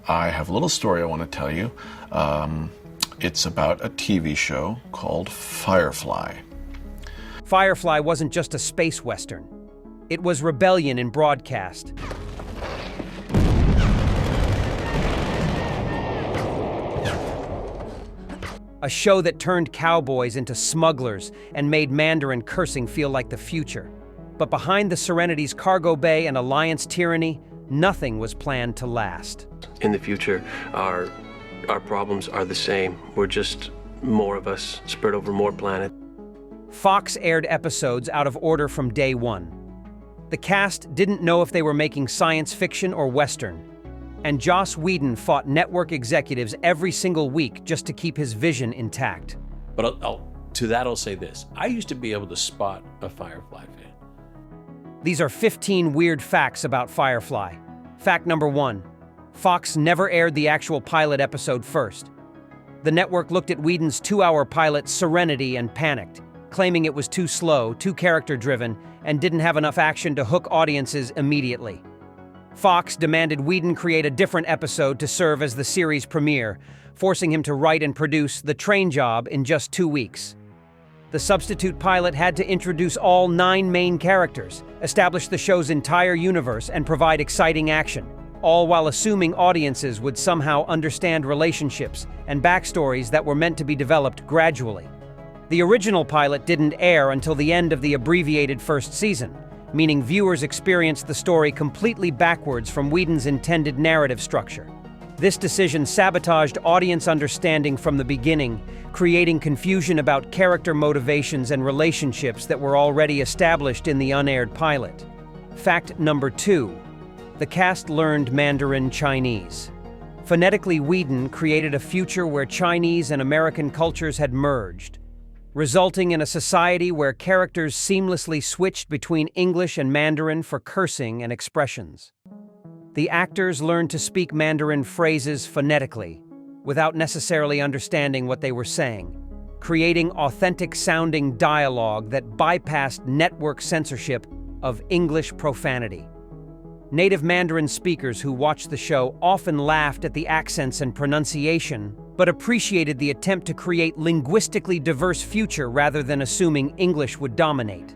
I have a little story I want to tell you. It's about a TV show called Firefly. Firefly wasn't just a space western. It was rebellion in broadcast. A show that turned cowboys into smugglers and made Mandarin cursing feel like the future. But behind the Serenity's cargo bay and Alliance tyranny, nothing was planned to last. In the future, our problems are the same. We're just more of us spread over more planets. Fox aired episodes out of order from day one. The cast didn't know if they were making science fiction or Western. And Joss Whedon fought network executives every single week just to keep his vision intact. But I'll say this. I used to be able to spot a Firefly fan. These are 15 weird facts about Firefly. Fact number 1. Fox never aired the actual pilot episode first. The network looked at Whedon's 2-hour pilot Serenity and panicked, claiming it was too slow, too character-driven, and didn't have enough action to hook audiences immediately. Fox demanded Whedon create a different episode to serve as the series premiere, forcing him to write and produce The Train Job in just 2 weeks. The substitute pilot had to introduce all 9 main characters, establish the show's entire universe, and provide exciting action, all while assuming audiences would somehow understand relationships and backstories that were meant to be developed gradually. The original pilot didn't air until the end of the abbreviated first season, meaning viewers experienced the story completely backwards from Whedon's intended narrative structure. This decision sabotaged audience understanding from the beginning, creating confusion about character motivations and relationships that were already established in the unaired pilot. Fact number 2. The cast learned Mandarin Chinese. Phonetically, Whedon created a future where Chinese and American cultures had merged, resulting in a society where characters seamlessly switched between English and Mandarin for cursing and expressions. The actors learned to speak Mandarin phrases phonetically, without necessarily understanding what they were saying, creating authentic-sounding dialogue that bypassed network censorship of English profanity. Native Mandarin speakers who watched the show often laughed at the accents and pronunciation, but appreciated the attempt to create linguistically diverse future rather than assuming English would dominate.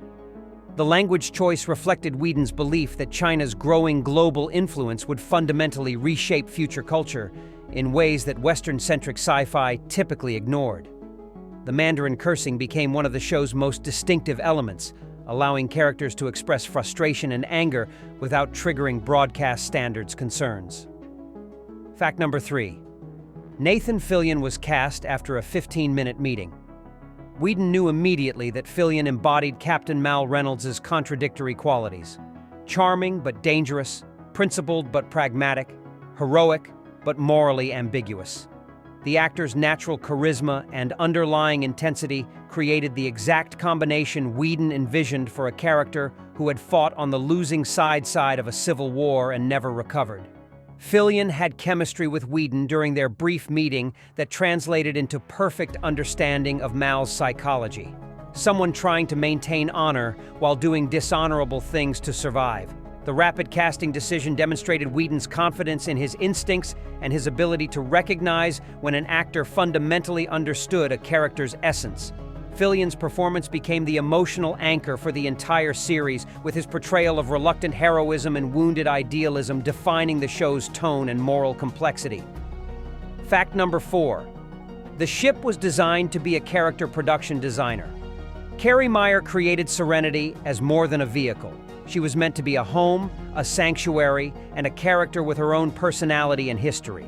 The language choice reflected Whedon's belief that China's growing global influence would fundamentally reshape future culture in ways that Western-centric sci-fi typically ignored. The Mandarin cursing became one of the show's most distinctive elements, allowing characters to express frustration and anger without triggering broadcast standards concerns. Fact number 3. Nathan Fillion was cast after a 15-minute meeting. Whedon knew immediately that Fillion embodied Captain Mal Reynolds' contradictory qualities: charming but dangerous, principled but pragmatic, heroic but morally ambiguous. The actor's natural charisma and underlying intensity created the exact combination Whedon envisioned for a character who had fought on the losing side of a civil war and never recovered. Fillion had chemistry with Whedon during their brief meeting that translated into perfect understanding of Mal's psychology. Someone trying to maintain honor while doing dishonorable things to survive. The rapid casting decision demonstrated Whedon's confidence in his instincts and his ability to recognize when an actor fundamentally understood a character's essence. Fillion's performance became the emotional anchor for the entire series, with his portrayal of reluctant heroism and wounded idealism defining the show's tone and moral complexity. Fact number 4. The ship was designed to be a character production designer. Carrie Meyer created Serenity as more than a vehicle. She was meant to be a home, a sanctuary, and a character with her own personality and history.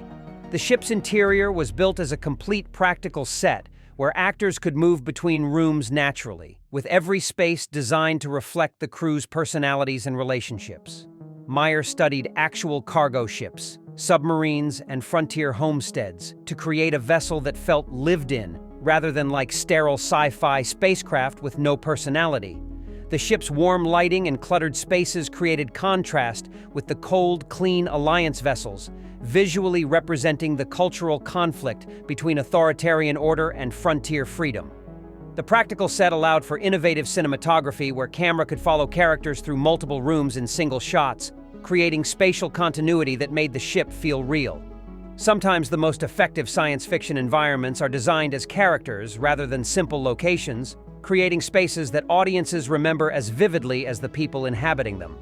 The ship's interior was built as a complete practical set, where actors could move between rooms naturally, with every space designed to reflect the crew's personalities and relationships. Meyer studied actual cargo ships, submarines, and frontier homesteads to create a vessel that felt lived in, rather than like sterile sci-fi spacecraft with no personality. The ship's warm lighting and cluttered spaces created contrast with the cold, clean Alliance vessels, visually representing the cultural conflict between authoritarian order and frontier freedom. The practical set allowed for innovative cinematography where camera could follow characters through multiple rooms in single shots, creating spatial continuity that made the ship feel real. Sometimes the most effective science fiction environments are designed as characters rather than simple locations, creating spaces that audiences remember as vividly as the people inhabiting them.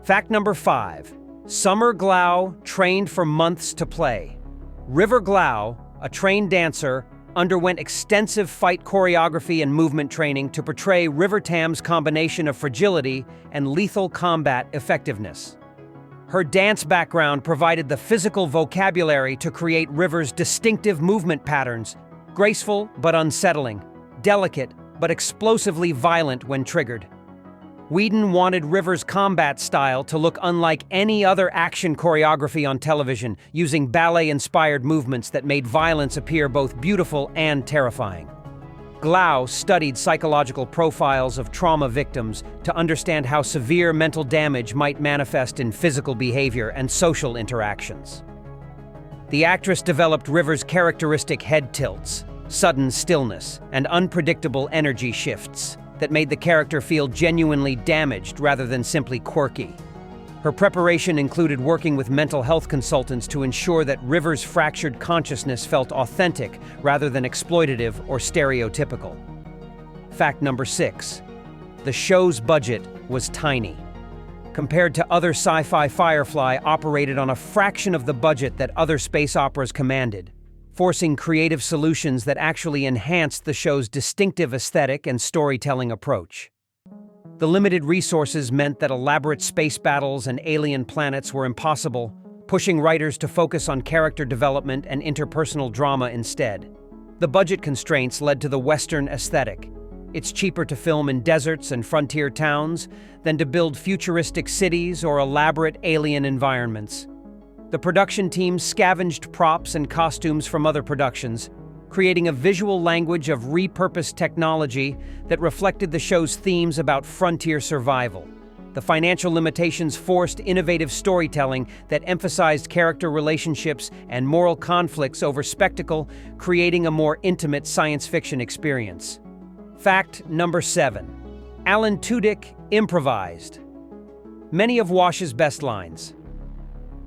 Fact number 5. Summer Glau trained for months to play. River Glau, a trained dancer, underwent extensive fight choreography and movement training to portray River Tam's combination of fragility and lethal combat effectiveness. Her dance background provided the physical vocabulary to create River's distinctive movement patterns, graceful but unsettling, delicate but explosively violent when triggered. Whedon wanted River's combat style to look unlike any other action choreography on television, using ballet-inspired movements that made violence appear both beautiful and terrifying. Glau studied psychological profiles of trauma victims to understand how severe mental damage might manifest in physical behavior and social interactions. The actress developed River's characteristic head tilts, sudden stillness, and unpredictable energy shifts that made the character feel genuinely damaged rather than simply quirky. Her preparation included working with mental health consultants to ensure that River's fractured consciousness felt authentic rather than exploitative or stereotypical. Fact number 6. The show's budget was tiny. Compared to other sci-fi, Firefly operated on a fraction of the budget that other space operas commanded, forcing creative solutions that actually enhanced the show's distinctive aesthetic and storytelling approach. The limited resources meant that elaborate space battles and alien planets were impossible, pushing writers to focus on character development and interpersonal drama instead. The budget constraints led to the Western aesthetic. It's cheaper to film in deserts and frontier towns than to build futuristic cities or elaborate alien environments. The production team scavenged props and costumes from other productions, creating a visual language of repurposed technology that reflected the show's themes about frontier survival. The financial limitations forced innovative storytelling that emphasized character relationships and moral conflicts over spectacle, creating a more intimate science fiction experience. Fact number 7. Alan Tudyk improvised. Many of Wash's best lines.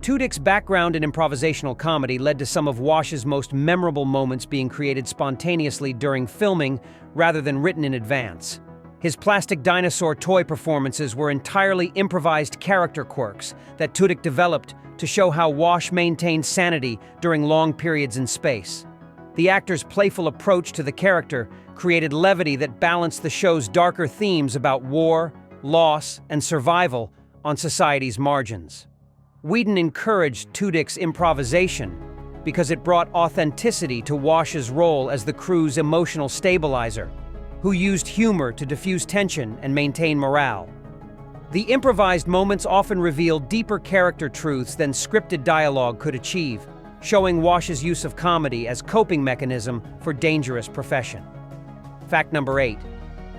Tudyk's background in improvisational comedy led to some of Wash's most memorable moments being created spontaneously during filming rather than written in advance. His plastic dinosaur toy performances were entirely improvised character quirks that Tudyk developed to show how Wash maintained sanity during long periods in space. The actor's playful approach to the character created levity that balanced the show's darker themes about war, loss, and survival on society's margins. Whedon encouraged Tudyk's improvisation because it brought authenticity to Wash's role as the crew's emotional stabilizer, who used humor to diffuse tension and maintain morale. The improvised moments often revealed deeper character truths than scripted dialogue could achieve, showing Wash's use of comedy as coping mechanism for dangerous profession. Fact number 8.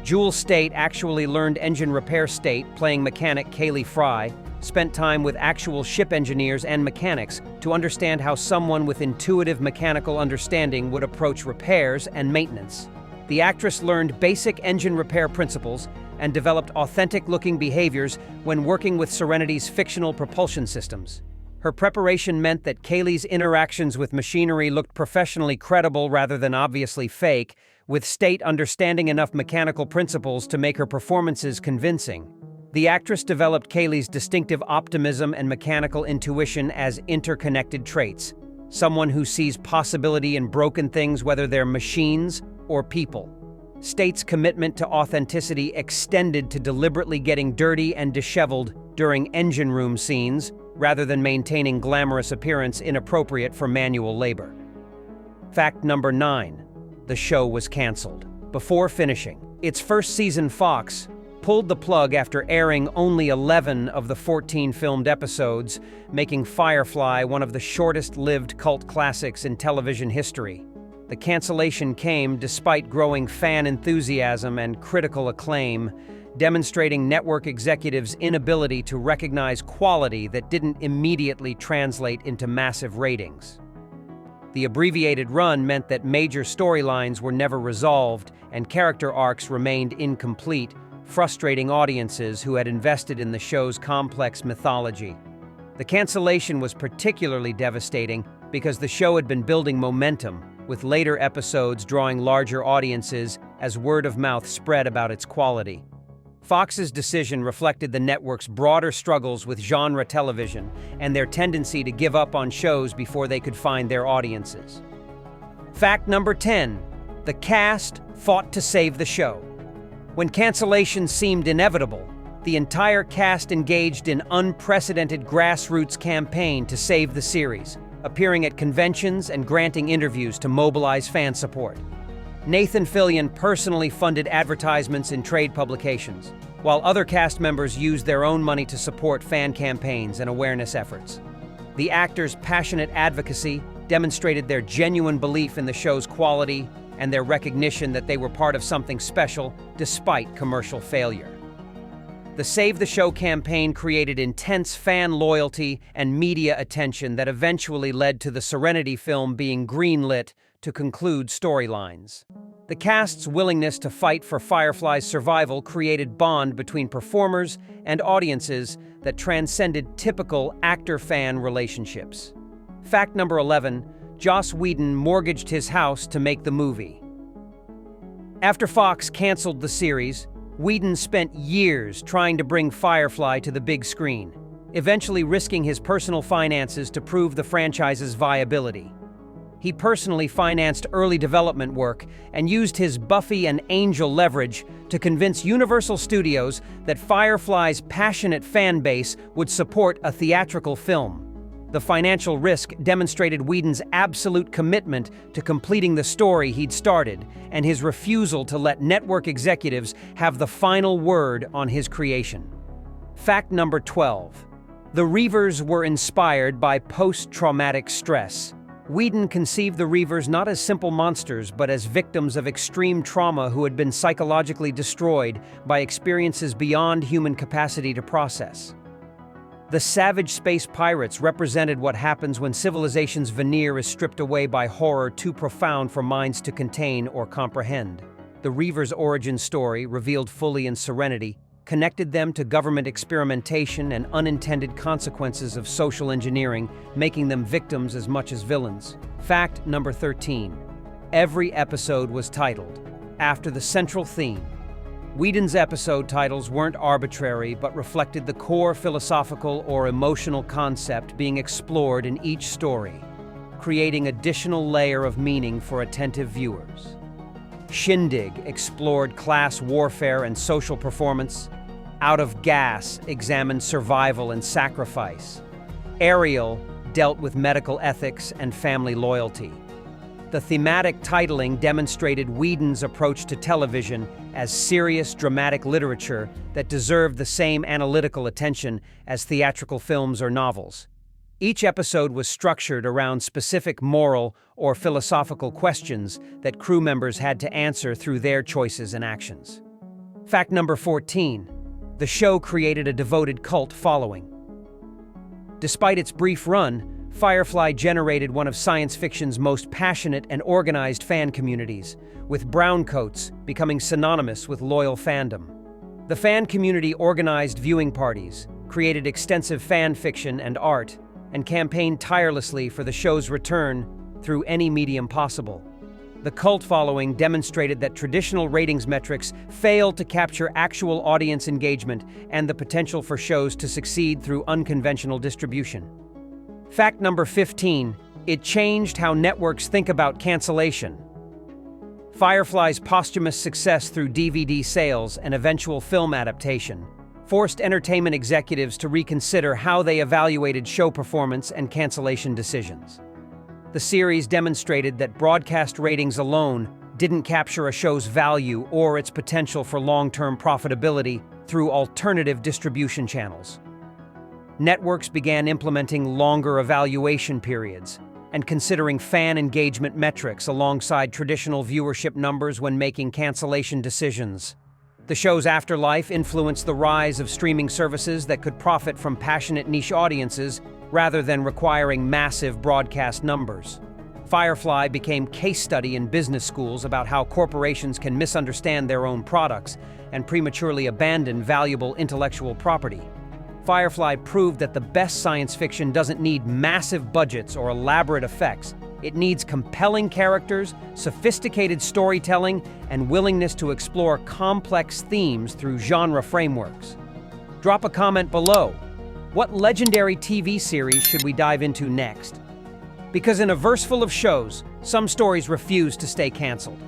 Jewel State actually learned engine repair state playing mechanic Kaylee Fry, spent time with actual ship engineers and mechanics to understand how someone with intuitive mechanical understanding would approach repairs and maintenance. The actress learned basic engine repair principles and developed authentic-looking behaviors when working with Serenity's fictional propulsion systems. Her preparation meant that Kaylee's interactions with machinery looked professionally credible rather than obviously fake, with State understanding enough mechanical principles to make her performances convincing. The actress developed Kaylee's distinctive optimism and mechanical intuition as interconnected traits, someone who sees possibility in broken things, whether they're machines or people. State's commitment to authenticity extended to deliberately getting dirty and disheveled during engine room scenes, rather than maintaining glamorous appearance inappropriate for manual labor. Fact number 9. The show was canceled. Before finishing its first season, Fox pulled the plug after airing only 11 of the 14 filmed episodes, making Firefly one of the shortest-lived cult classics in television history. The cancellation came despite growing fan enthusiasm and critical acclaim, demonstrating network executives' inability to recognize quality that didn't immediately translate into massive ratings. The abbreviated run meant that major storylines were never resolved and character arcs remained incomplete, frustrating audiences who had invested in the show's complex mythology. The cancellation was particularly devastating because the show had been building momentum, with later episodes drawing larger audiences as word of mouth spread about its quality. Fox's decision reflected the network's broader struggles with genre television and their tendency to give up on shows before they could find their audiences. Fact number 10. The cast fought to save the show. When cancellation seemed inevitable, the entire cast engaged in unprecedented grassroots campaign to save the series, appearing at conventions and granting interviews to mobilize fan support. Nathan Fillion personally funded advertisements in trade publications, while other cast members used their own money to support fan campaigns and awareness efforts. The actors' passionate advocacy demonstrated their genuine belief in the show's quality and their recognition that they were part of something special despite commercial failure. The Save the Show campaign created intense fan loyalty and media attention that eventually led to the Serenity film being greenlit to conclude storylines. The cast's willingness to fight for Firefly's survival created bond between performers and audiences that transcended typical actor-fan relationships. Fact number 11, Joss Whedon mortgaged his house to make the movie. After Fox canceled the series, Whedon spent years trying to bring Firefly to the big screen, eventually risking his personal finances to prove the franchise's viability. He personally financed early development work and used his Buffy and Angel leverage to convince Universal Studios that Firefly's passionate fan base would support a theatrical film. The financial risk demonstrated Whedon's absolute commitment to completing the story he'd started and his refusal to let network executives have the final word on his creation. Fact number 12. The Reavers were inspired by post-traumatic stress. Whedon conceived the Reavers not as simple monsters, but as victims of extreme trauma who had been psychologically destroyed by experiences beyond human capacity to process. The savage space pirates represented what happens when civilization's veneer is stripped away by horror too profound for minds to contain or comprehend. The Reavers' origin story, revealed fully in Serenity, connected them to government experimentation and unintended consequences of social engineering, making them victims as much as villains. Fact number 13. Every episode was titled after the central theme. Whedon's episode titles weren't arbitrary, but reflected the core philosophical or emotional concept being explored in each story, creating additional layer of meaning for attentive viewers. Shindig explored class warfare and social performance. Out of Gas examined survival and sacrifice. Ariel dealt with medical ethics and family loyalty. The thematic titling demonstrated Whedon's approach to television as serious, dramatic literature that deserved the same analytical attention as theatrical films or novels. Each episode was structured around specific moral or philosophical questions that crew members had to answer through their choices and actions. Fact number 14. The show created a devoted cult following. Despite its brief run, Firefly generated one of science fiction's most passionate and organized fan communities, with browncoats becoming synonymous with loyal fandom. The fan community organized viewing parties, created extensive fan fiction and art, and campaigned tirelessly for the show's return through any medium possible. The cult following demonstrated that traditional ratings metrics fail to capture actual audience engagement and the potential for shows to succeed through unconventional distribution. Fact number 15. It changed how networks think about cancellation. Firefly's posthumous success through DVD sales and eventual film adaptation forced entertainment executives to reconsider how they evaluated show performance and cancellation decisions. The series demonstrated that broadcast ratings alone didn't capture a show's value or its potential for long-term profitability through alternative distribution channels. Networks began implementing longer evaluation periods and considering fan engagement metrics alongside traditional viewership numbers when making cancellation decisions. The show's afterlife influenced the rise of streaming services that could profit from passionate niche audiences rather than requiring massive broadcast numbers. Firefly became case study in business schools about how corporations can misunderstand their own products and prematurely abandon valuable intellectual property. Firefly proved that the best science fiction doesn't need massive budgets or elaborate effects. It needs compelling characters, sophisticated storytelling, and willingness to explore complex themes through genre frameworks. Drop a comment below. What legendary TV series should we dive into next? Because in a verse full of shows, some stories refuse to stay canceled.